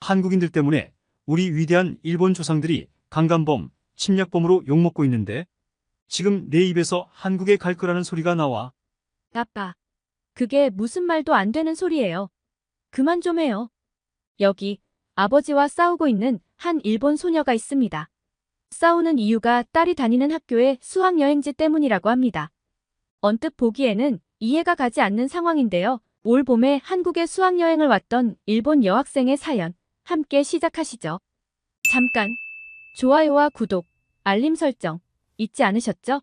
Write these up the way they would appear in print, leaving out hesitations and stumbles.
한국인들 때문에 우리 위대한 일본 조상들이 강간범, 침략범으로 욕먹고 있는데 지금 내 입에서 한국에 갈 거라는 소리가 나와. 아빠, 그게 무슨 말도 안 되는 소리예요. 그만 좀 해요. 여기 아버지와 싸우고 있는 한 일본 소녀가 있습니다. 싸우는 이유가 딸이 다니는 학교의 수학여행지 때문이라고 합니다. 언뜻 보기에는 이해가 가지 않는 상황인데요. 올 봄에 한국에 수학여행을 왔던 일본 여학생의 사연, 함께 시작하시죠. 잠깐, 좋아요와 구독, 알림 설정 잊지 않으셨죠?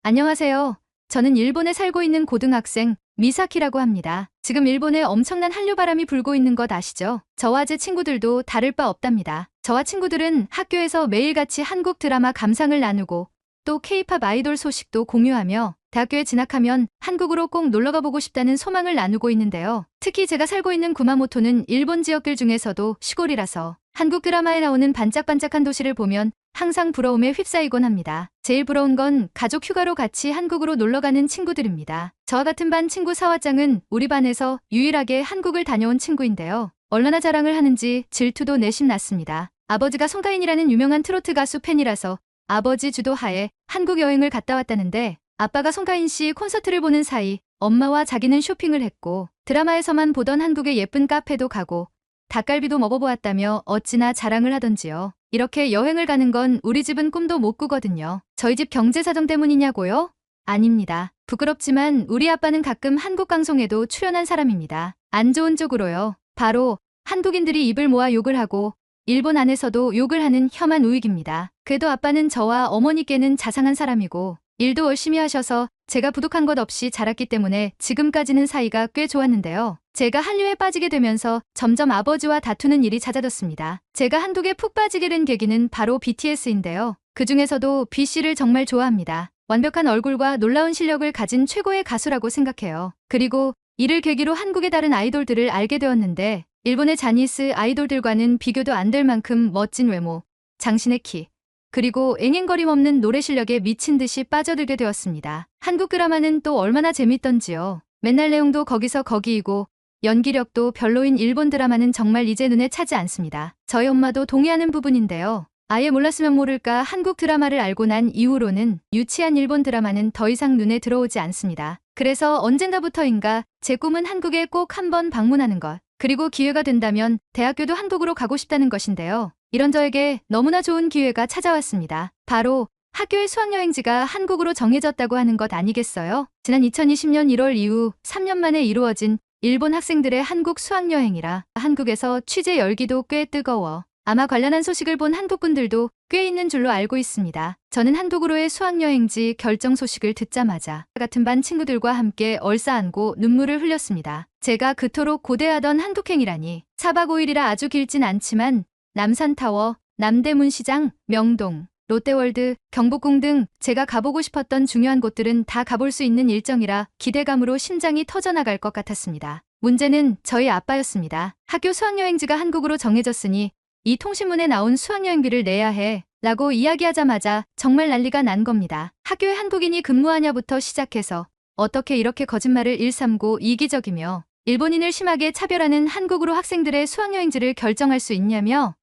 안녕하세요. 저는 일본에 살고 있는 고등학생 미사키라고 합니다. 지금 일본에 엄청난 한류바람이 불고 있는 것 아시죠? 저와 제 친구들도 다를 바 없답니다. 저와 친구들은 학교에서 매일같이 한국 드라마 감상을 나누고 또 K-팝 아이돌 소식도 공유하며 대학교에 진학하면 한국으로 꼭 놀러가 보고 싶다는 소망을 나누고 있는데요. 특히 제가 살고 있는 구마모토는 일본 지역들 중에서도 시골이라서 한국 드라마에 나오는 반짝반짝한 도시를 보면 항상 부러움에 휩싸이곤 합니다. 제일 부러운 건 가족 휴가로 같이 한국으로 놀러가는 친구들입니다. 저와 같은 반 친구 사와짱은 우리 반에서 유일하게 한국을 다녀온 친구인데요. 얼마나 자랑을 하는지 질투도 내심 났습니다. 아버지가 송가인이라는 유명한 트로트 가수 팬이라서 아버지 주도하에 한국 여행을 갔다 왔다는데 아빠가 송가인 씨 콘서트를 보는 사이 엄마와 자기는 쇼핑을 했고 드라마에서만 보던 한국의 예쁜 카페도 가고 닭갈비도 먹어보았다며 어찌나 자랑을 하던지요. 이렇게 여행을 가는 건 우리 집은 꿈도 못 꾸거든요. 저희 집 경제 사정 때문이냐고요? 아닙니다. 부끄럽지만 우리 아빠는 가끔 한국 방송에도 출연한 사람입니다. 안 좋은 쪽으로요. 바로 한국인들이 입을 모아 욕을 하고 일본 안에서도 욕을 하는 혐한 우익입니다. 그래도 아빠는 저와 어머니께는 자상한 사람이고 일도 열심히 하셔서 제가 부족한 것 없이 자랐기 때문에 지금까지는 사이가 꽤 좋았는데요. 제가 한류에 빠지게 되면서 점점 아버지와 다투는 일이 잦아졌습니다. 제가 한국에 푹 빠지게 된 계기는 바로 BTS인데요. 그 중에서도 B씨를 정말 좋아합니다. 완벽한 얼굴과 놀라운 실력을 가진 최고의 가수라고 생각해요. 그리고 이를 계기로 한국의 다른 아이돌들을 알게 되었는데 일본의 자니스 아이돌들과는 비교도 안 될 만큼 멋진 외모, 장신의 키, 그리고 앵앵거림 없는 노래 실력에 미친 듯이 빠져들게 되었습니다. 한국 드라마는 또 얼마나 재밌던지요. 맨날 내용도 거기서 거기이고 연기력도 별로인 일본 드라마는 정말 이제 눈에 차지 않습니다. 저희 엄마도 동의하는 부분인데요. 아예 몰랐으면 모를까 한국 드라마를 알고 난 이후로는 유치한 일본 드라마는 더 이상 눈에 들어오지 않습니다. 그래서 언젠가부터인가 제 꿈은 한국에 꼭 한번 방문하는 것. 그리고 기회가 된다면 대학교도 한국으로 가고 싶다는 것인데요. 이런 저에게 너무나 좋은 기회가 찾아왔습니다. 바로 학교의 수학여행지가 한국으로 정해졌다고 하는 것 아니겠어요? 지난 2020년 1월 이후 3년 만에 이루어진 일본 학생들의 한국 수학여행이라 한국에서 취재 열기도 꽤 뜨거워 아마 관련한 소식을 본 한국분들도 꽤 있는 줄로 알고 있습니다. 저는 한국으로의 수학여행지 결정 소식을 듣자마자 같은 반 친구들과 함께 얼싸안고 눈물을 흘렸습니다. 제가 그토록 고대하던 한국행이라니 4박 5일이라 아주 길진 않지만 남산타워, 남대문시장, 명동, 롯데월드, 경복궁 등 제가 가보고 싶었던 중요한 곳들은 다 가볼 수 있는 일정이라 기대감으로 심장이 터져나갈 것 같았습니다. 문제는 저희 아빠였습니다. 학교 수학여행지가 한국으로 정해졌으니 이 통신문에 나온 수학여행비를 내야 해 라고 이야기하자마자 정말 난리가 난 겁니다. 학교에 한국인이 근무하냐부터 시작해서 어떻게 이렇게 거짓말을 일삼고 이기적이며 일본인을 심하게 차별하는 한국으로 학생들의 수학여행지를 결정할 수 있냐며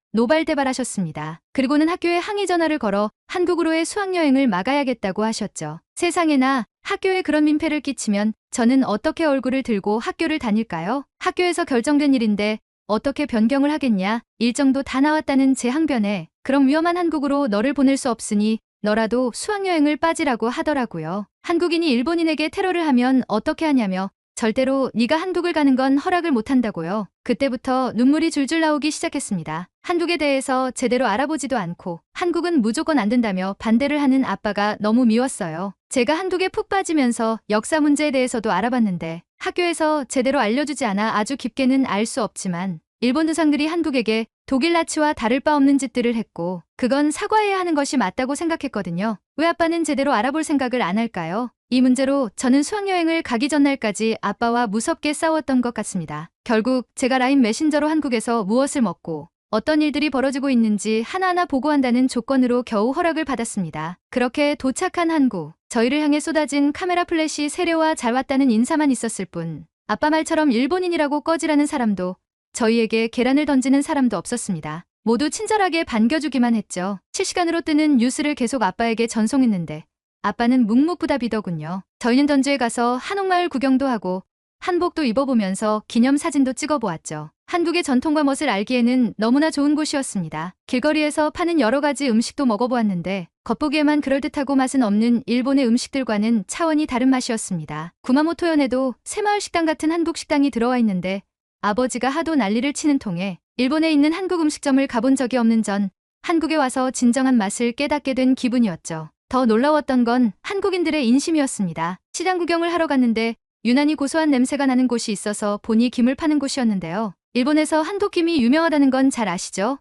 노발대발하셨습니다. 그리고는 학교에 항의 전화를 걸어 한국으로의 수학여행을 막아야겠다고 하셨죠. 세상에나 학교에 그런 민폐를 끼치면 저는 어떻게 얼굴을 들고 학교를 다닐까요? 학교에서 결정된 일인데 어떻게 변경을 하겠냐? 일정도 다 나왔다는 제 항변에 그럼 위험한 한국으로 너를 보낼 수 없으니 너라도 수학여행을 빠지라고 하더라고요. 한국인이 일본인에게 테러를 하면 어떻게 하냐며 절대로 네가 한국을 가는 건 허락을 못한다고요. 그때부터 눈물이 줄줄 나오기 시작했습니다. 한국에 대해서 제대로 알아보지도 않고 한국은 무조건 안 된다며 반대를 하는 아빠가 너무 미웠어요. 제가 한국에 푹 빠지면서 역사 문제에 대해서도 알아봤는데 학교에서 제대로 알려주지 않아 아주 깊게는 알 수 없지만 일본 조상들이 한국에게 독일 나치와 다를 바 없는 짓들을 했고 그건 사과해야 하는 것이 맞다고 생각했거든요. 왜 아빠는 제대로 알아볼 생각을 안 할까요? 이 문제로 저는 수학여행을 가기 전날까지 아빠와 무섭게 싸웠던 것 같습니다. 결국 제가 라인 메신저로 한국에서 무엇을 먹고 어떤 일들이 벌어지고 있는지 하나하나 보고한다는 조건으로 겨우 허락을 받았습니다. 그렇게 도착한 한국, 저희를 향해 쏟아진 카메라 플래시 세례와 잘 왔다는 인사만 있었을 뿐 아빠 말처럼 일본인이라고 꺼지라는 사람도 저희에게 계란을 던지는 사람도 없었습니다. 모두 친절하게 반겨주기만 했죠. 실시간으로 뜨는 뉴스를 계속 아빠에게 전송했는데 아빠는 묵묵부답이더군요. 저희는 던주에 가서 한옥마을 구경도 하고 한복도 입어보면서 기념사진도 찍어보았죠. 한국의 전통과 멋을 알기에는 너무나 좋은 곳이었습니다. 길거리에서 파는 여러 가지 음식도 먹어보았는데 겉보기에만 그럴듯하고 맛은 없는 일본의 음식들과는 차원이 다른 맛이었습니다. 구마모토현에도 새마을 식당 같은 한국 식당이 들어와 있는데 아버지가 하도 난리를 치는 통에 일본에 있는 한국 음식점을 가본 적이 없는 전 한국에 와서 진정한 맛을 깨닫게 된 기분이었죠. 더 놀라웠던 건 한국인들의 인심이었습니다. 시장 구경을 하러 갔는데 유난히 고소한 냄새가 나는 곳이 있어서 보니 김을 파는 곳이었는데요. 일본에서 한국김이 유명하다는 건 잘 아시죠?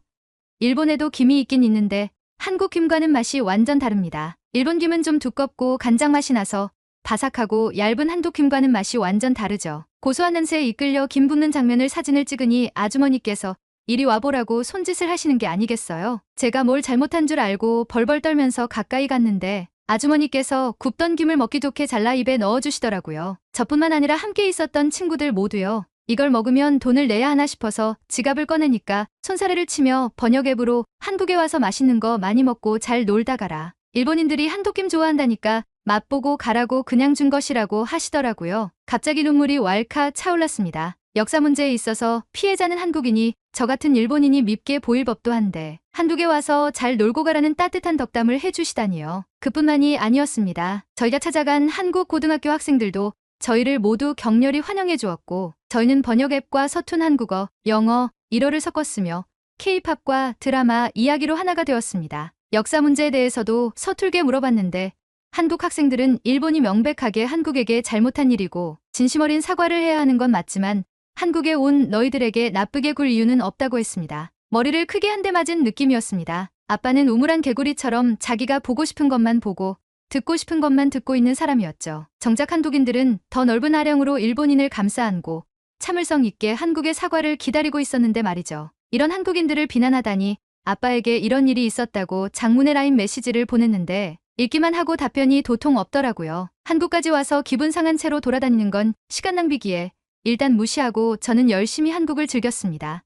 일본에도 김이 있긴 있는데 한국 김과는 맛이 완전 다릅니다. 일본 김은 좀 두껍고 간장 맛이 나서 바삭하고 얇은 한국 김과는 맛이 완전 다르죠. 고소한 냄새에 이끌려 김 붓는 장면을 사진을 찍으니 아주머니께서 이리 와보라고 손짓을 하시는 게 아니겠어요? 제가 뭘 잘못한 줄 알고 벌벌 떨면서 가까이 갔는데 아주머니께서 굽던 김을 먹기 좋게 잘라 입에 넣어주시더라고요. 저뿐만 아니라 함께 있었던 친구들 모두요. 이걸 먹으면 돈을 내야 하나 싶어서 지갑을 꺼내니까 손사래를 치며 번역 앱으로 한국에 와서 맛있는 거 많이 먹고 잘 놀다 가라. 일본인들이 한국김 좋아한다니까 맛보고 가라고 그냥 준 것이라고 하시더라고요. 갑자기 눈물이 왈칵 차올랐습니다. 역사 문제에 있어서 피해자는 한국인이 저 같은 일본인이 밉게 보일 법도 한데 한국에 와서 잘 놀고 가라는 따뜻한 덕담을 해주시다니요. 그뿐만이 아니었습니다. 저희가 찾아간 한국 고등학교 학생들도 저희를 모두 격렬히 환영해 주었고 저희는 번역 앱과 서툰 한국어, 영어, 일어를 섞었으며 K-팝과 드라마, 이야기로 하나가 되었습니다. 역사 문제에 대해서도 서툴게 물어봤는데 한국 학생들은 일본이 명백하게 한국에게 잘못한 일이고 진심 어린 사과를 해야 하는 건 맞지만 한국에 온 너희들에게 나쁘게 굴 이유는 없다고 했습니다. 머리를 크게 한 대 맞은 느낌이었습니다. 아빠는 우물안 개구리처럼 자기가 보고 싶은 것만 보고 듣고 싶은 것만 듣고 있는 사람이었죠. 정작 한국인들은 더 넓은 아령으로 일본인을 감싸 안고 참을성 있게 한국의 사과를 기다리고 있었는데 말이죠. 이런 한국인들을 비난하다니 아빠에게 이런 일이 있었다고 장문의 라인 메시지를 보냈는데 읽기만 하고 답변이 도통 없더라고요. 한국까지 와서 기분 상한 채로 돌아다니는 건 시간 낭비기에 일단 무시하고 저는 열심히 한국을 즐겼습니다.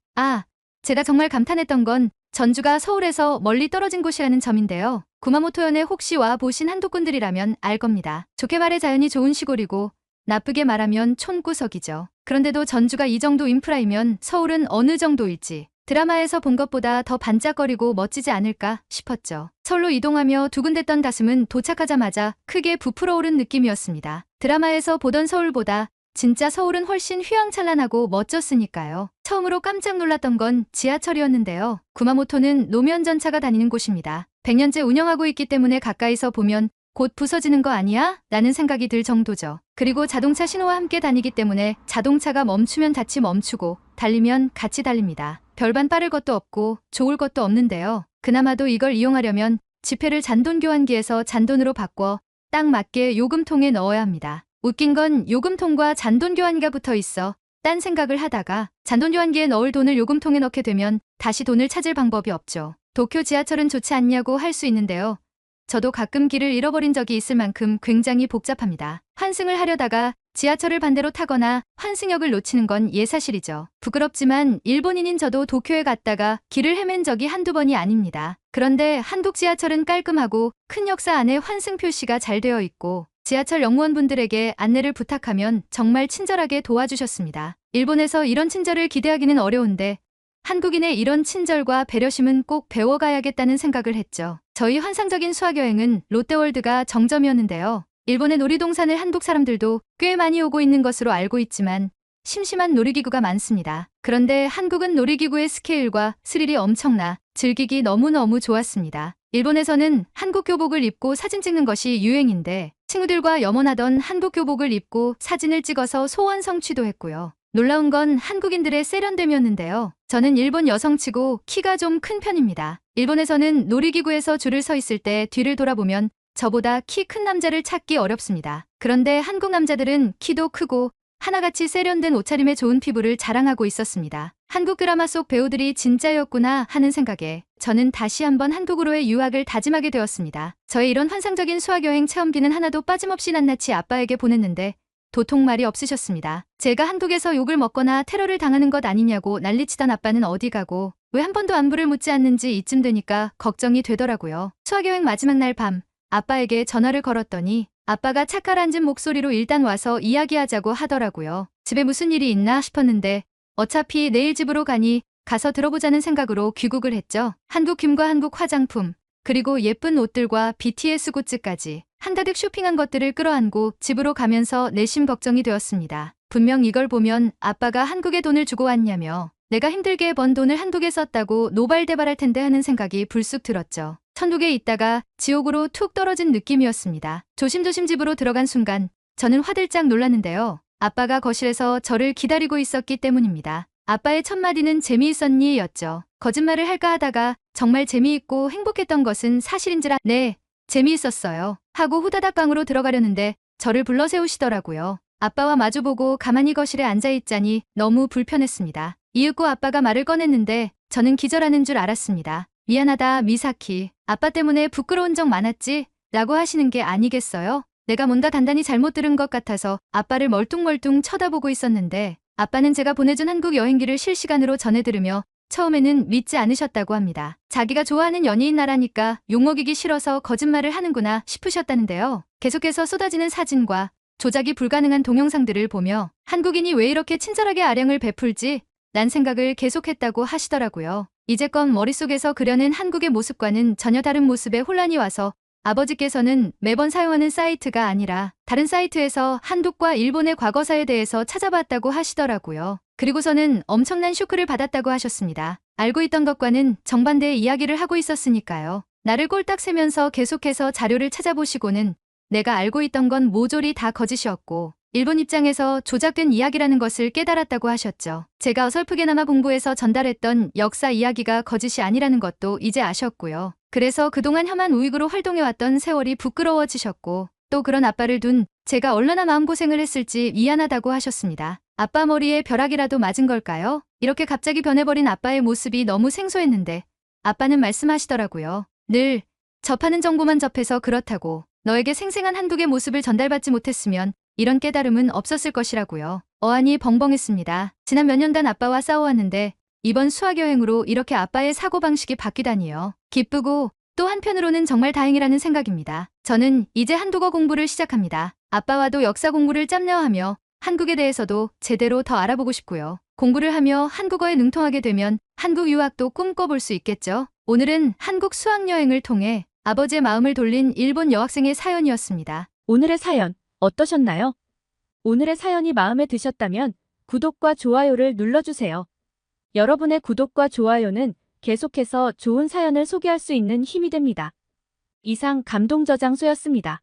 제가 정말 감탄했던 건 전주가 서울에서 멀리 떨어진 곳이라는 점인데요. 구마모토현에 혹시 와 보신 한국분들이라면 알 겁니다. 좋게 말해 자연이 좋은 시골이고 나쁘게 말하면 촌구석이죠. 그런데도 전주가 이 정도 인프라이면 서울은 어느 정도일지 드라마에서 본 것보다 더 반짝거리고 멋지지 않을까 싶었죠. 서울로 이동하며 두근댔던 가슴은 도착하자마자 크게 부풀어 오른 느낌이었습니다. 드라마에서 보던 서울보다 진짜 서울은 훨씬 휘황찬란하고 멋졌으니까요. 처음으로 깜짝 놀랐던 건 지하철이었는데요. 구마모토는 노면 전차가 다니는 곳입니다. 100년째 운영하고 있기 때문에 가까이서 보면 곧 부서지는 거 아니야? 라는 생각이 들 정도죠. 그리고 자동차 신호와 함께 다니기 때문에 자동차가 멈추면 같이 멈추고 달리면 같이 달립니다. 별반 빠를 것도 없고 좋을 것도 없는데요. 그나마도 이걸 이용하려면 지폐를 잔돈 교환기에서 잔돈으로 바꿔 딱 맞게 요금통에 넣어야 합니다. 웃긴 건 요금통과 잔돈 교환기가 붙어 있어 딴 생각을 하다가 잔돈 교환기에 넣을 돈을 요금통에 넣게 되면 다시 돈을 찾을 방법이 없죠. 도쿄 지하철은 좋지 않냐고 할 수 있는데요. 저도 가끔 길을 잃어버린 적이 있을 만큼 굉장히 복잡합니다. 환승을 하려다가 지하철을 반대로 타거나 환승역을 놓치는 건 예사실이죠. 부끄럽지만 일본인인 저도 도쿄에 갔다가 길을 헤맨 적이 한두 번이 아닙니다. 그런데 한국 지하철은 깔끔하고 큰 역사 안에 환승 표시가 잘 되어 있고 지하철 영무원분들에게 안내를 부탁하면 정말 친절하게 도와주셨습니다. 일본에서 이런 친절을 기대하기는 어려운데 한국인의 이런 친절과 배려심은 꼭 배워가야겠다는 생각을 했죠. 저희 환상적인 수학여행은 롯데월드가 정점이었는데요. 일본의 놀이동산을 한국 사람들도 꽤 많이 오고 있는 것으로 알고 있지만 심심한 놀이기구가 많습니다. 그런데 한국은 놀이기구의 스케일과 스릴이 엄청나 즐기기 너무너무 좋았습니다. 일본에서는 한국 교복을 입고 사진 찍는 것이 유행인데 친구들과 염원하던 한국 교복을 입고 사진을 찍어서 소원 성취도 했고요. 놀라운 건 한국인들의 세련됨이었는데요. 저는 일본 여성치고 키가 좀 큰 편입니다. 일본에서는 놀이기구에서 줄을 서 있을 때 뒤를 돌아보면 저보다 키 큰 남자를 찾기 어렵습니다. 그런데 한국 남자들은 키도 크고 하나같이 세련된 옷차림에 좋은 피부를 자랑하고 있었습니다. 한국 드라마 속 배우들이 진짜였구나 하는 생각에 저는 다시 한번 한국으로의 유학을 다짐하게 되었습니다. 저의 이런 환상적인 수학여행 체험기는 하나도 빠짐없이 낱낱이 아빠에게 보냈는데 도통말이 없으셨습니다. 제가 한국에서 욕을 먹거나 테러를 당하는 것 아니냐고 난리치던 아빠는 어디 가고 왜 한 번도 안부를 묻지 않는지 이쯤 되니까 걱정이 되더라고요. 수학여행 마지막 날 밤 아빠에게 전화를 걸었더니 아빠가 차가라앉은 목소리로 일단 와서 이야기하자고 하더라고요. 집에 무슨 일이 있나 싶었는데 어차피 내일 집으로 가니 가서 들어보자는 생각으로 귀국을 했죠. 한국 김과 한국 화장품 그리고 예쁜 옷들과 BTS 굿즈까지 한가득 쇼핑한 것들을 끌어안고 집으로 가면서 내심 걱정이 되었습니다. 분명 이걸 보면 아빠가 한국에 돈을 주고 왔냐며 내가 힘들게 번 돈을 한국에 썼다고 노발대발할 텐데 하는 생각이 불쑥 들었죠. 천국에 있다가 지옥으로 툭 떨어진 느낌이었습니다. 조심조심 집으로 들어간 순간 저는 화들짝 놀랐는데요. 아빠가 거실에서 저를 기다리고 있었기 때문입니다. 아빠의 첫 마디는 재미있었니? 였죠. 거짓말을 할까 하다가 정말 재미있고 행복했던 것은 사실인지라 네, 재미있었어요. 하고 후다닥 방으로 들어가려는데 저를 불러 세우시더라고요. 아빠와 마주보고 가만히 거실에 앉아있자니 너무 불편했습니다. 이윽고 아빠가 말을 꺼냈는데 저는 기절하는 줄 알았습니다. 미안하다 미사키. 아빠 때문에 부끄러운 적 많았지? 라고 하시는 게 아니겠어요? 내가 뭔가 단단히 잘못 들은 것 같아서 아빠를 멀뚱멀뚱 쳐다보고 있었는데 아빠는 제가 보내준 한국 여행기를 실시간으로 전해 들으며 처음에는 믿지 않으셨다고 합니다. 자기가 좋아하는 연예인 나라니까 욕먹이기 싫어서 거짓말을 하는구나 싶으셨다는데요. 계속해서 쏟아지는 사진과 조작이 불가능한 동영상들을 보며 한국인이 왜 이렇게 친절하게 아량을 베풀지? 란 생각을 계속했다고 하시더라고요. 이제껏 머릿속에서 그려낸 한국의 모습과는 전혀 다른 모습에 혼란이 와서 아버지께서는 매번 사용하는 사이트가 아니라 다른 사이트에서 한국과 일본의 과거사에 대해서 찾아봤다고 하시더라고요. 그리고서는 엄청난 쇼크를 받았다고 하셨습니다. 알고 있던 것과는 정반대의 이야기를 하고 있었으니까요. 나를 꼴딱 세면서 계속해서 자료를 찾아보시고는 내가 알고 있던 건 모조리 다 거짓이었고 일본 입장에서 조작된 이야기라는 것을 깨달았다고 하셨죠. 제가 어설프게나마 공부해서 전달했던 역사 이야기가 거짓이 아니라는 것도 이제 아셨고요. 그래서 그동안 혐한 우익으로 활동해왔던 세월이 부끄러워지셨고 또 그런 아빠를 둔 제가 얼마나 마음고생을 했을지 미안하다고 하셨습니다. 아빠 머리에 벼락이라도 맞은 걸까요? 이렇게 갑자기 변해버린 아빠의 모습이 너무 생소했는데 아빠는 말씀하시더라고요. 늘 접하는 정보만 접해서 그렇다고 너에게 생생한 한국의 모습을 전달받지 못했으면 이런 깨달음은 없었을 것이라고요. 어안이 벙벙했습니다. 지난 몇 년간 아빠와 싸워왔는데 이번 수학여행으로 이렇게 아빠의 사고방식이 바뀌다니요. 기쁘고 또 한편으로는 정말 다행이라는 생각입니다. 저는 이제 한국어 공부를 시작합니다. 아빠와도 역사 공부를 짬내어하며 한국에 대해서도 제대로 더 알아보고 싶고요. 공부를 하며 한국어에 능통하게 되면 한국 유학도 꿈꿔볼 수 있겠죠. 오늘은 한국 수학여행을 통해 아버지의 마음을 돌린 일본 여학생의 사연이었습니다. 오늘의 사연 어떠셨나요? 오늘의 사연이 마음에 드셨다면 구독과 좋아요를 눌러주세요. 여러분의 구독과 좋아요는 계속해서 좋은 사연을 소개할 수 있는 힘이 됩니다. 이상 감동저장소였습니다.